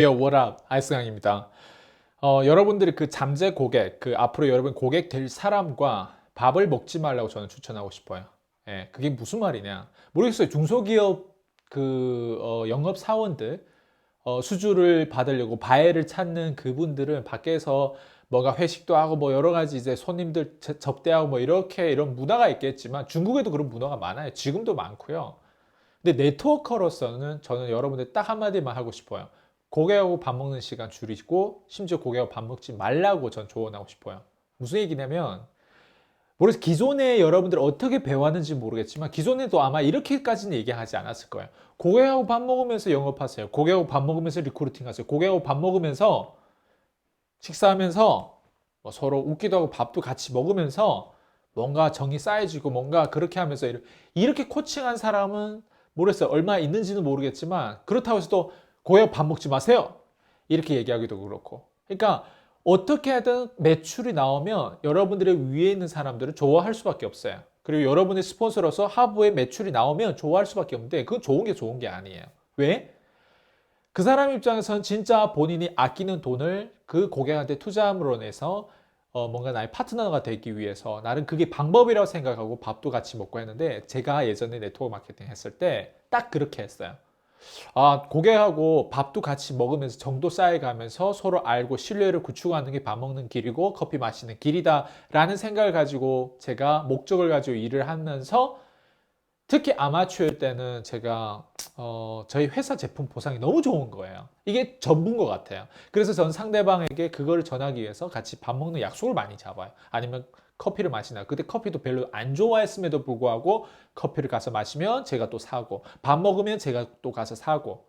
Yo, what up? 아이스강입니다. 여러분들이 그 잠재 고객, 그 앞으로 여러분 고객 될 사람과 밥을 먹지 말라고 저는 추천하고 싶어요. 예, 그게 무슨 말이냐? 모르겠어요. 중소기업 영업 사원들, 수주를 받으려고 바해를 찾는 그분들은 밖에서 뭔가 회식도 하고 뭐 여러 가지 이제 손님들 접대하고 뭐 이렇게 이런 문화가 있겠지만 중국에도 그런 문화가 많아요. 지금도 많고요. 근데 네트워커로서는 저는 여러분들 딱 한마디만 하고 싶어요. 고객하고 밥 먹는 시간 줄이고 심지어 고객하고 밥 먹지 말라고 전 조언하고 싶어요. 무슨 얘기냐면 모르겠어요. 기존에 여러분들 어떻게 배웠는지 모르겠지만 기존에도 아마 이렇게까지는 얘기하지 않았을 거예요. 고객하고 밥 먹으면서 영업하세요. 고객하고 밥 먹으면서 리크루팅 하세요. 고객하고 밥 먹으면서 식사하면서 뭐 서로 웃기도 하고 밥도 같이 먹으면서 뭔가 정이 쌓여지고 뭔가 그렇게 하면서 이렇게 코칭한 사람은 모르겠어요. 얼마 있는지는 모르겠지만 그렇다고 해서 또 고객 밥 먹지 마세요. 이렇게 얘기하기도 그렇고. 그러니까 어떻게 하든 매출이 나오면 여러분들의 위에 있는 사람들은 좋아할 수밖에 없어요. 그리고 여러분의 스폰서로서 하부에 매출이 나오면 좋아할 수밖에 없는데 그건 좋은 게 아니에요. 왜? 그 사람 입장에서는 진짜 본인이 아끼는 돈을 그 고객한테 투자함으로 인해서 뭔가 나의 파트너가 되기 위해서 나는 그게 방법이라고 생각하고 밥도 같이 먹고 했는데 제가 예전에 네트워크 마케팅 했을 때 딱 그렇게 했어요. 아, 고객하고 밥도 같이 먹으면서 정도 쌓여가면서 서로 알고 신뢰를 구축하는 게 밥 먹는 길이고 커피 마시는 길이다라는 생각을 가지고 제가 목적을 가지고 일을 하면서 특히 아마추어일 때는 제가 저희 회사 제품 보상이 너무 좋은 거예요. 이게 전부인 것 같아요. 그래서 전 상대방에게 그거를 전하기 위해서 같이 밥 먹는 약속을 많이 잡아요. 아니면 커피를 마시나. 그때 커피도 별로 안 좋아했음에도 불구하고 커피를 가서 마시면 제가 또 사고 밥 먹으면 제가 또 가서 사고.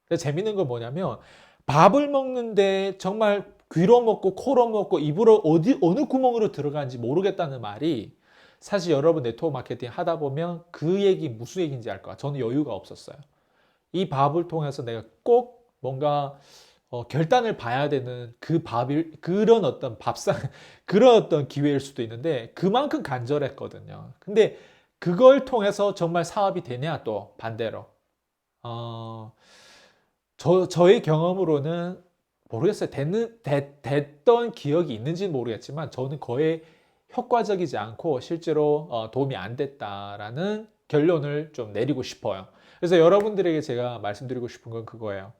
근데 재밌는 건 뭐냐면 밥을 먹는데 정말 귀로 먹고 코로 먹고 입으로 어느 구멍으로 들어가는지 모르겠다는 말이 사실 여러분 네트워크 마케팅 하다 보면 그 얘기 무슨 얘기인지 알 거야. 저는 여유가 없었어요. 이 밥을 통해서 내가 꼭 뭔가 결단을 봐야 되는 그 밥일 그런 어떤 밥상 그런 어떤 기회일 수도 있는데 그만큼 간절했거든요. 근데 그걸 통해서 정말 사업이 되냐 또 반대로 어, 저의 경험으로는 모르겠어요. 됐던 기억이 있는지는 모르겠지만 저는 거의 효과적이지 않고 실제로 도움이 안 됐다라는 결론을 좀 내리고 싶어요. 그래서 여러분들에게 제가 말씀드리고 싶은 건 그거예요.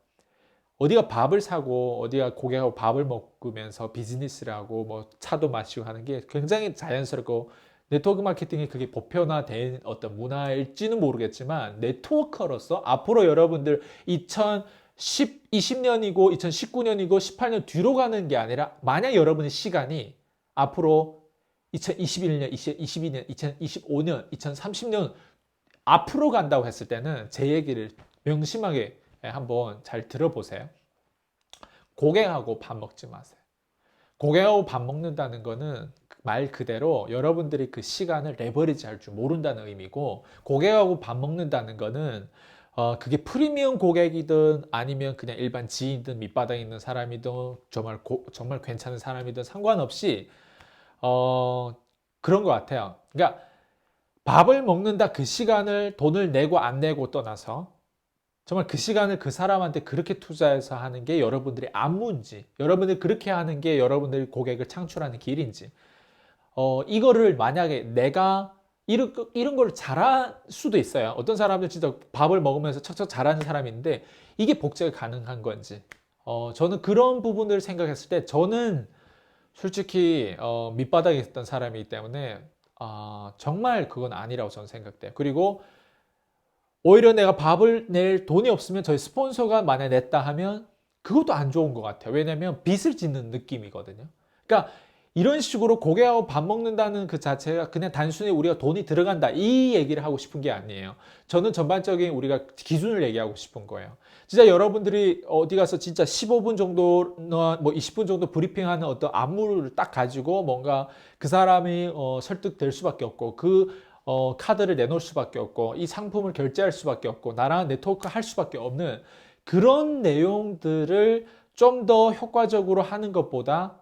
어디가 밥을 사고 어디가 고객하고 밥을 먹으면서 비즈니스를 하고 뭐 차도 마시고 하는 게 굉장히 자연스럽고 네트워크 마케팅이 그게 보편화된 어떤 문화일지는 모르겠지만 네트워커로서 앞으로 여러분들 2020년이고 2019년이고 18년 뒤로 가는 게 아니라 만약 여러분의 시간이 앞으로 2021년, 2022년, 2025년, 2030년 앞으로 간다고 했을 때는 제 얘기를 명심하게 한번 잘 들어보세요. 고객하고 밥 먹지 마세요. 고객하고 밥 먹는다는 거는 말 그대로 여러분들이 그 시간을 레버리지 할 줄 모른다는 의미고 고객하고 밥 먹는다는 거는 그게 프리미엄 고객이든 아니면 그냥 일반 지인이든 밑바닥에 있는 사람이든 정말 괜찮은 사람이든 상관없이 어, 그런 것 같아요. 그러니까 밥을 먹는다 그 시간을 돈을 내고 안 내고 떠나서 정말 그 시간을 그 사람한테 그렇게 투자해서 하는 게 여러분들의 안무인지, 여러분들이 그렇게 하는 게 여러분들이 고객을 창출하는 길인지, 이거를 만약에 내가 이런 걸 잘할 수도 있어요. 어떤 사람들 진짜 밥을 먹으면서 척척 잘하는 사람이 있는데 이게 복제가 가능한 건지. 저는 그런 부분을 생각했을 때 저는 솔직히 밑바닥에 있었던 사람이기 때문에 정말 그건 아니라고 저는 생각돼요. 그리고 오히려 내가 밥을 낼 돈이 없으면 저희 스폰서가 만약 냈다 하면 그것도 안 좋은 것 같아요. 왜냐면 빚을 짓는 느낌이거든요. 그러니까 이런 식으로 고객하고 밥 먹는다는 그 자체가 그냥 단순히 우리가 돈이 들어간다 이 얘기를 하고 싶은 게 아니에요. 저는 전반적인 우리가 기준을 얘기하고 싶은 거예요. 진짜 여러분들이 어디 가서 진짜 15분 정도나 뭐 20분 정도 브리핑하는 어떤 안무를 딱 가지고 뭔가 그 사람이 설득될 수밖에 없고 카드를 내놓을 수밖에 없고 이 상품을 결제할 수밖에 없고 나랑 네트워크 할 수밖에 없는 그런 내용들을 좀 더 효과적으로 하는 것보다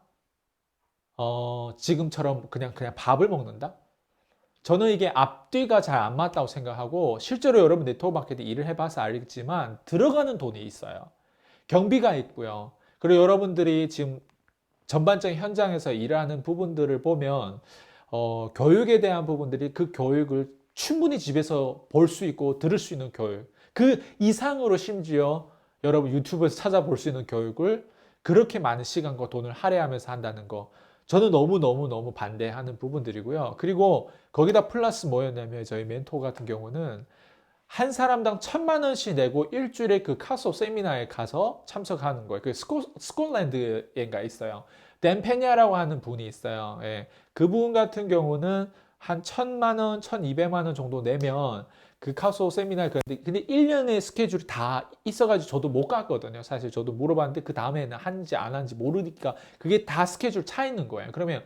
지금처럼 그냥 밥을 먹는다? 저는 이게 앞뒤가 잘 안 맞다고 생각하고 실제로 여러분 네트워크 마케팅 일을 해봐서 알겠지만 들어가는 돈이 있어요. 경비가 있고요. 그리고 여러분들이 지금 전반적인 현장에서 일하는 부분들을 보면 교육에 대한 부분들이 그 교육을 충분히 집에서 볼 수 있고 들을 수 있는 교육, 그 이상으로 심지어 여러분 유튜브에서 찾아볼 수 있는 교육을 그렇게 많은 시간과 돈을 할애하면서 한다는 거, 저는 너무 반대하는 부분들이고요. 그리고 거기다 플러스 뭐였냐면 저희 멘토 같은 경우는 한 사람당 1,000만 원씩 내고 일주일에 그 카소 세미나에 가서 참석하는 거예요. 그 스콜랜드에가 있어요. 댄 페냐라고 하는 분이 있어요. 예. 그분 같은 경우는 한 1,000만 원, 1,200만 원 정도 내면 그 카소 세미나에 근데 1년의 스케줄이 다 있어가지고 저도 못 갔거든요. 사실 저도 물어봤는데 그 다음에는 한지 안 한지 모르니까 그게 다 스케줄 차 있는 거예요. 그러면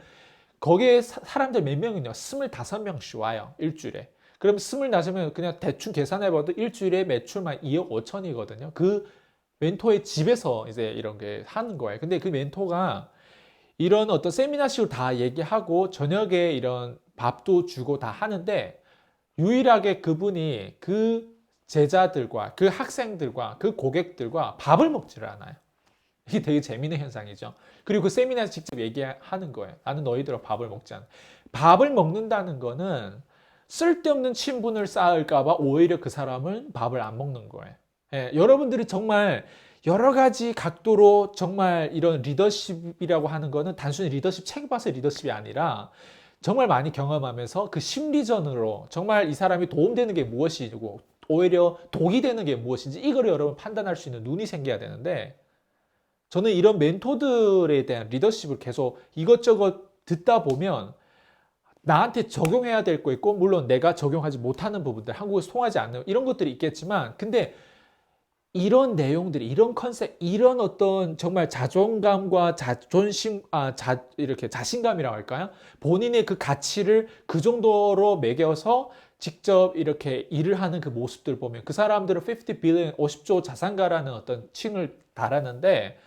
거기에 사람들 몇 명은요, 25명씩 와요, 일주일에. 그럼 25명 그냥 대충 계산해봐도 일주일에 매출만 2억 5천이거든요. 그 멘토의 집에서 이제 이런 게 하는 거예요. 근데 그 멘토가 이런 어떤 세미나식으로 다 얘기하고 저녁에 이런 밥도 주고 다 하는데 유일하게 그분이 그 제자들과 그 학생들과 그 고객들과 밥을 먹지를 않아요. 이게 되게 재미있는 현상이죠. 그리고 그 세미나에서 직접 얘기하는 거예요. 나는 너희들과 밥을 먹지 않아. 밥을 먹는다는 거는 쓸데없는 친분을 쌓을까봐 오히려 그 사람은 밥을 안 먹는 거예요. 예, 여러분들이 정말 여러 가지 각도로 정말 이런 리더십이라고 하는 거는 단순히 리더십 책 봐서 리더십이 아니라 정말 많이 경험하면서 그 심리전으로 정말 이 사람이 도움되는 게 무엇이고 오히려 독이 되는 게 무엇인지 이걸 여러분 판단할 수 있는 눈이 생겨야 되는데 저는 이런 멘토들에 대한 리더십을 계속 이것저것 듣다 보면 나한테 적용해야 될 거 있고 물론 내가 적용하지 못하는 부분들 한국에서 통하지 않는 이런 것들이 있겠지만 근데 이런 내용들이 이런 컨셉 이런 어떤 정말 자존감과 자존심 이렇게 자신감이라고 할까요? 본인의 그 가치를 그 정도로 매겨서 직접 이렇게 일을 하는 그 모습들 보면 그 사람들은 50 빌리언 50조 자산가라는 어떤 칭을 달았는데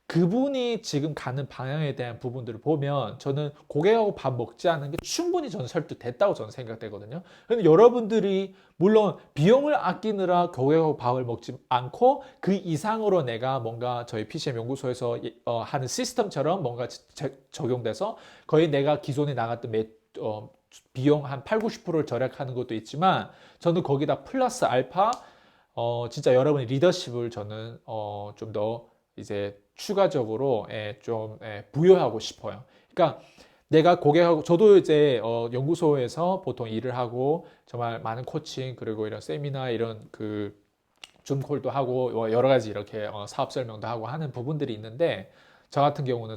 그분이 지금 가는 방향에 대한 부분들을 보면 저는 고객하고 밥 먹지 않은 게 충분히 저는 설득됐다고 저는 생각되거든요. 근데 여러분들이 물론 비용을 아끼느라 고객하고 밥을 먹지 않고 그 이상으로 내가 뭔가 저희 PCM 연구소에서 하는 시스템처럼 뭔가 적용돼서 거의 내가 기존에 나갔던 비용 한 8, 90%를 절약하는 것도 있지만 저는 거기다 플러스 알파 진짜 여러분의 리더십을 저는 좀 더 이제 추가적으로 좀 부여하고 싶어요. 그러니까 내가 고객하고 저도 이제 연구소에서 보통 일을 하고 정말 많은 코칭 그리고 이런 세미나 이런 그 줌콜도 하고 여러 가지 이렇게 사업 설명도 하고 하는 부분들이 있는데 저 같은 경우는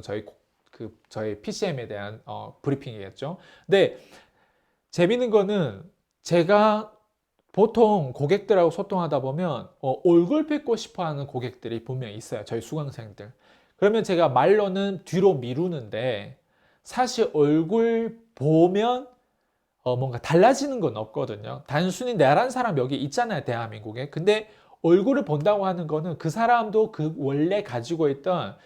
저희 PCM에 대한 브리핑이겠죠. 근데 재밌는 거는 제가 보통 고객들하고 소통하다 보면 얼굴 뵙고 싶어 하는 고객들이 분명히 있어요. 저희 수강생들. 그러면 제가 말로는 뒤로 미루는데 사실 얼굴 보면 뭔가 달라지는 건 없거든요. 단순히 나란 사람 여기 있잖아요, 대한민국에. 근데 얼굴을 본다고 하는 거는 그 사람도 그 원래 가지고 있던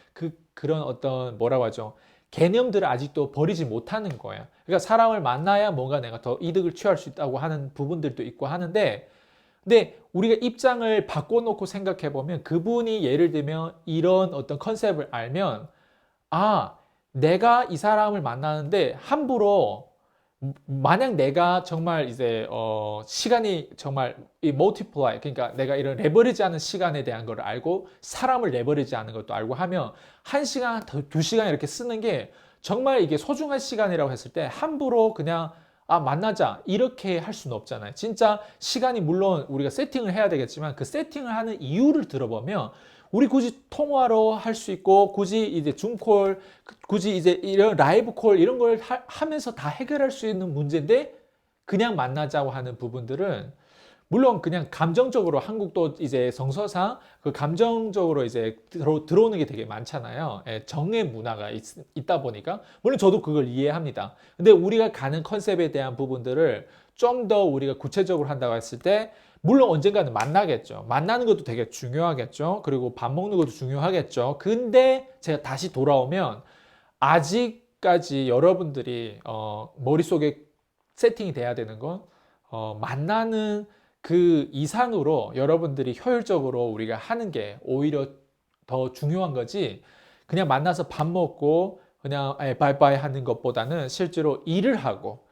그런 어떤 뭐라고 하죠? 개념들을 아직도 버리지 못하는 거예요. 그러니까 사람을 만나야 뭔가 내가 더 이득을 취할 수 있다고 하는 부분들도 있고 하는데 근데 우리가 입장을 바꿔놓고 생각해 보면 그분이 예를 들면 이런 어떤 컨셉을 알면 아, 내가 이 사람을 만나는데 함부로 만약 내가 정말 이제 시간이 정말 이 멀티플라이 그러니까 내가 이런 레버리지 하는 시간에 대한 걸 알고 사람을 레버리지 하는 것도 알고 하면 1시간, 2시간 이렇게 쓰는 게 정말 이게 소중한 시간이라고 했을 때 함부로 그냥 만나자 이렇게 할 수는 없잖아요. 진짜 시간이 물론 우리가 세팅을 해야 되겠지만 그 세팅을 하는 이유를 들어보면 우리 굳이 통화로 할 수 있고 굳이 이제 줌콜 굳이 이제 이런 라이브 콜 이런 걸 하면서 다 해결할 수 있는 문제인데 그냥 만나자고 하는 부분들은 물론 그냥 감정적으로 한국도 이제 성서상 그 감정적으로 이제 들어오는 게 되게 많잖아요. 정의 문화가 있다 보니까 물론 저도 그걸 이해합니다. 근데 우리가 가는 컨셉에 대한 부분들을 좀 더 우리가 구체적으로 한다고 했을 때 물론 언젠가는 만나겠죠. 만나는 것도 되게 중요하겠죠. 그리고 밥 먹는 것도 중요하겠죠. 근데 제가 다시 돌아오면 아직까지 여러분들이 머릿속에 세팅이 돼야 되는 건 만나는 그 이상으로 여러분들이 효율적으로 우리가 하는 게 오히려 더 중요한 거지. 그냥 만나서 밥 먹고 그냥 바이바이 하는 것보다는 실제로 일을 하고,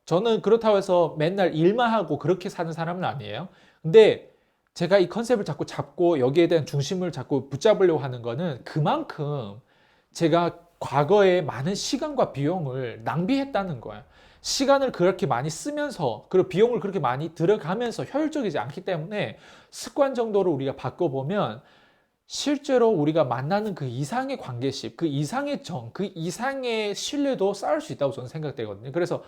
저는 그렇다고 해서 맨날 일만 하고 그렇게 사는 사람은 아니에요. 근데 제가 이 컨셉을 자꾸 잡고 여기에 대한 중심을 자꾸 붙잡으려고 하는 거는 그만큼 제가 과거에 많은 시간과 비용을 낭비했다는 거예요. 시간을 그렇게 많이 쓰면서, 그리고 비용을 그렇게 많이 들어가면서 효율적이지 않기 때문에 습관 정도로 우리가 바꿔보면 실제로 우리가 만나는 그 이상의 관계십, 그 이상의 정, 그 이상의 신뢰도 쌓을 수 있다고 저는 생각되거든요. 그래서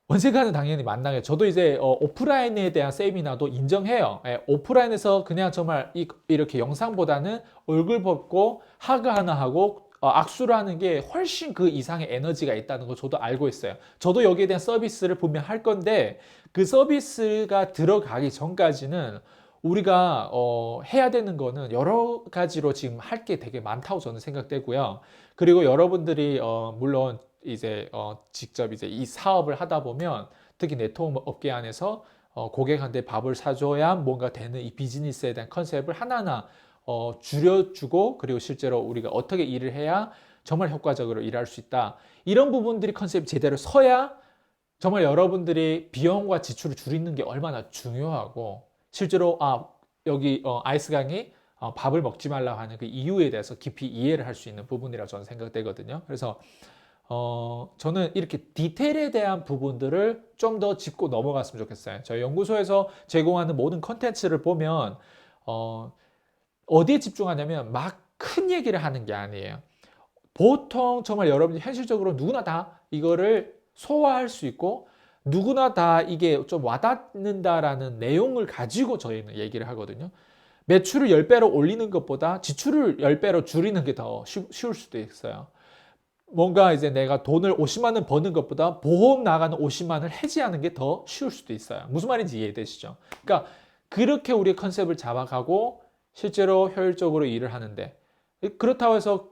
언젠가는 당연히 만나요. 저도 이제 오프라인에 대한 세미나도 인정해요. 예, 오프라인에서 그냥 정말 이렇게 영상보다는 얼굴 보고 하그 하나 하고 악수를 하는 게 훨씬 그 이상의 에너지가 있다는 거 저도 알고 있어요. 저도 여기에 대한 서비스를 분명 할 건데 그 서비스가 들어가기 전까지는 우리가 해야 되는 거는 여러 가지로 지금 할 게 되게 많다고 저는 생각되고요. 그리고 여러분들이 물론 이제 직접 이제 이 사업을 하다 보면 특히 네트워크 업계 안에서 고객한테 밥을 사줘야 뭔가 되는 이 비즈니스에 대한 컨셉을 하나하나 줄여주고, 그리고 실제로 우리가 어떻게 일을 해야 정말 효과적으로 일할 수 있다. 이런 부분들이 컨셉이 제대로 서야 정말 여러분들이 비용과 지출을 줄이는 게 얼마나 중요하고, 실제로 여기 아이스강이 밥을 먹지 말라고 하는 그 이유에 대해서 깊이 이해를 할 수 있는 부분이라고 저는 생각되거든요. 그래서 저는 이렇게 디테일에 대한 부분들을 좀 더 짚고 넘어갔으면 좋겠어요. 저희 연구소에서 제공하는 모든 컨텐츠를 보면 어디에 집중하냐면 막 큰 얘기를 하는 게 아니에요. 보통 정말 여러분이 현실적으로 누구나 다 이거를 소화할 수 있고 누구나 다 이게 좀 와닿는다라는 내용을 가지고 저희는 얘기를 하거든요. 매출을 10배로 올리는 것보다 지출을 10배로 줄이는 게 더 쉬울 수도 있어요. 뭔가 이제 내가 돈을 50만 원 버는 것보다 보험 나가는 50만 원을 해지하는 게 더 쉬울 수도 있어요. 무슨 말인지 이해되시죠? 그러니까 그렇게 우리의 컨셉을 잡아가고 실제로 효율적으로 일을 하는데, 그렇다고 해서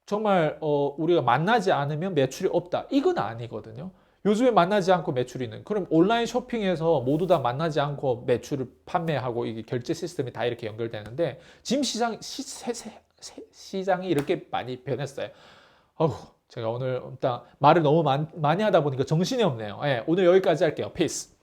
정말 우리가 만나지 않으면 매출이 없다, 이건 아니거든요. 요즘에 만나지 않고 매출이 있는, 그럼 온라인 쇼핑에서 모두 다 만나지 않고 매출을 판매하고 이게 결제 시스템이 다 이렇게 연결되는데 지금 시장이 이렇게 많이 변했어요. 어우, 제가 오늘 일단 말을 너무 많이 하다 보니까 정신이 없네요. 예, 오늘 여기까지 할게요. 피스.